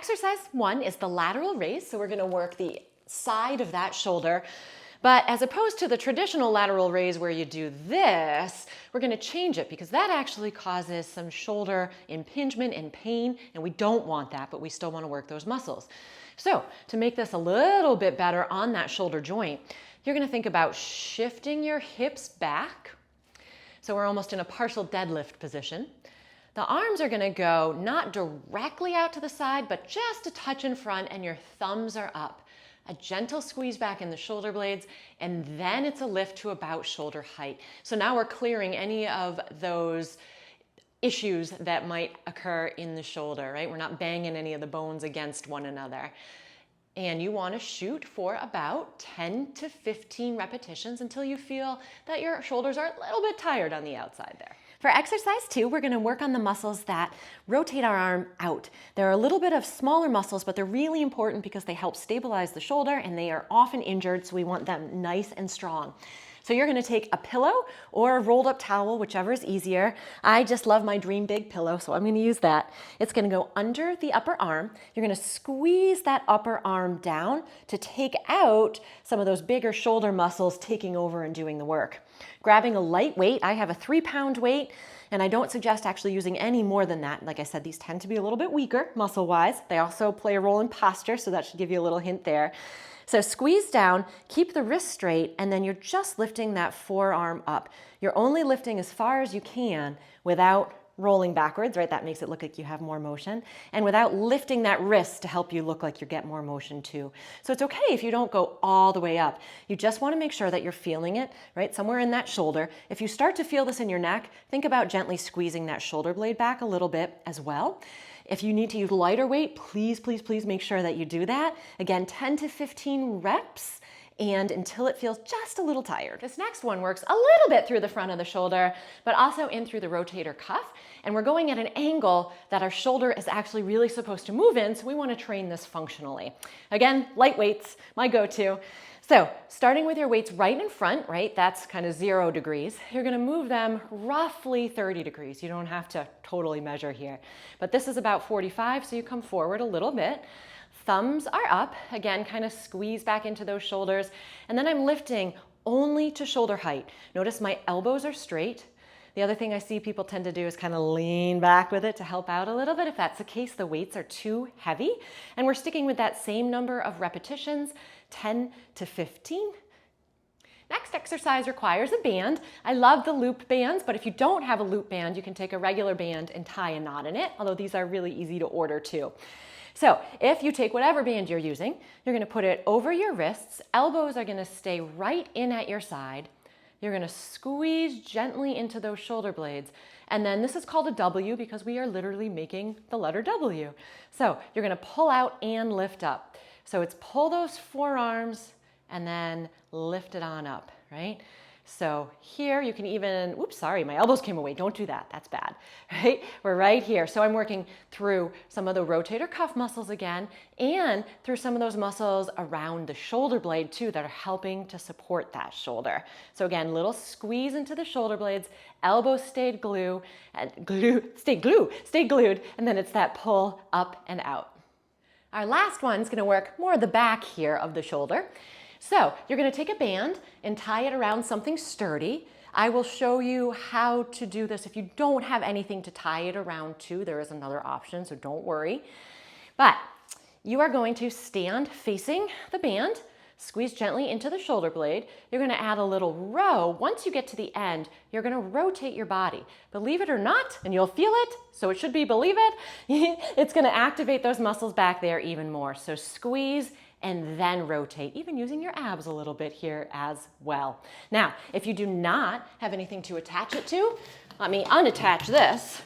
exercise 1 is the lateral raise. So we're going to work the side of that shoulder. But as opposed to the traditional lateral raise where you do this, we're going to change it because that actually causes some shoulder impingement and pain, and we don't want that, but we still want to work those muscles. So to make this a little bit better on that shoulder joint, you're going to think about shifting your hips back. So we're almost in a partial deadlift position. The arms are going to go not directly out to the side, but just a touch in front, and your thumbs are up. A gentle squeeze back in the shoulder blades, and then it's a lift to about shoulder height. So now we're clearing any of those issues that might occur in the shoulder, right? We're not banging any of the bones against one another. And you want to shoot for about 10 to 15 repetitions until you feel that your shoulders are a little bit tired on the outside there. For exercise 2, we're going to work on the muscles that rotate our arm out. They're a little bit of smaller muscles, but they're really important because they help stabilize the shoulder, and they are often injured, so we want them nice and strong. So you're going to take a pillow or a rolled up towel, whichever is easier. I just love my Dream Big pillow, so I'm going to use that. It's going to go under the upper arm. You're going to squeeze that upper arm down to take out some of those bigger shoulder muscles taking over and doing the work. Grabbing a light weight, I have a 3-pound weight, and I don't suggest actually using any more than that. Like I said, these tend to be a little bit weaker muscle-wise. They also play a role in posture, so that should give you a little hint there. So squeeze down, keep the wrist straight, and then you're just lifting that forearm up. You're only lifting as far as you can without rolling backwards, right? That makes it look like you have more motion, and without lifting that wrist to help you look like you get more motion too. So it's okay if you don't go all the way up. You just want to make sure that you're feeling it, right? Somewhere in that shoulder. If you start to feel this in your neck, think about gently squeezing that shoulder blade back a little bit as well. If you need to use lighter weight, please, please, please make sure that you do that. Again, 10 to 15 reps, and until it feels just a little tired. This next one works a little bit through the front of the shoulder, but also in through the rotator cuff. And we're going at an angle that our shoulder is actually really supposed to move in, so we want to train this functionally. Again, light weights, my go-to. So starting with your weights right in front, right? That's kind of 0 degrees. You're going to move them roughly 30 degrees. You don't have to totally measure here, but this is about 45, so you come forward a little bit. Thumbs are up, again, kind of squeeze back into those shoulders. And then I'm lifting only to shoulder height. Notice my elbows are straight. The other thing I see people tend to do is kind of lean back with it to help out a little bit. If that's the case, the weights are too heavy. And we're sticking with that same number of repetitions, 10 to 15. Next exercise requires a band. I love the loop bands, but if you don't have a loop band, you can take a regular band and tie a knot in it, although these are really easy to order too. So if you take whatever band you're using, you're going to put it over your wrists. Elbows are going to stay right in at your side. You're going to squeeze gently into those shoulder blades. And then this is called a W because we are literally making the letter W. So you're going to pull out and lift up. So it's pull those forearms and then lift it on up, right? So here you can even, oops, sorry, my elbows came away. Don't do that. That's bad, right? We're right here. So I'm working through some of the rotator cuff muscles again, and through some of those muscles around the shoulder blade too that are helping to support that shoulder. So again, little squeeze into the shoulder blades, elbows stay glued, and stay glued, and then it's that pull up and out. Our last one's going to work more the back here of the shoulder. So you're going to take a band and tie it around something sturdy. I will show you how to do this. If you don't have anything to tie it around to, there is another option, so don't worry. But you are going to stand facing the band, squeeze gently into the shoulder blade. You're going to add a little row. Once you get to the end, you're going to rotate your body. Believe it or not, and you'll feel it, so it should be believe it, it's going to activate those muscles back there even more. So squeeze and then rotate, even using your abs a little bit here as well. Now, if you do not have anything to attach it to, let me unattach this,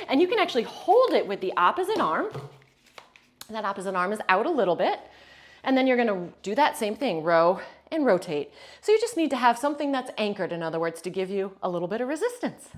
and you can actually hold it with the opposite arm. That opposite arm is out a little bit, and then you're gonna do that same thing, row and rotate. So you just need to have something that's anchored, in other words, to give you a little bit of resistance.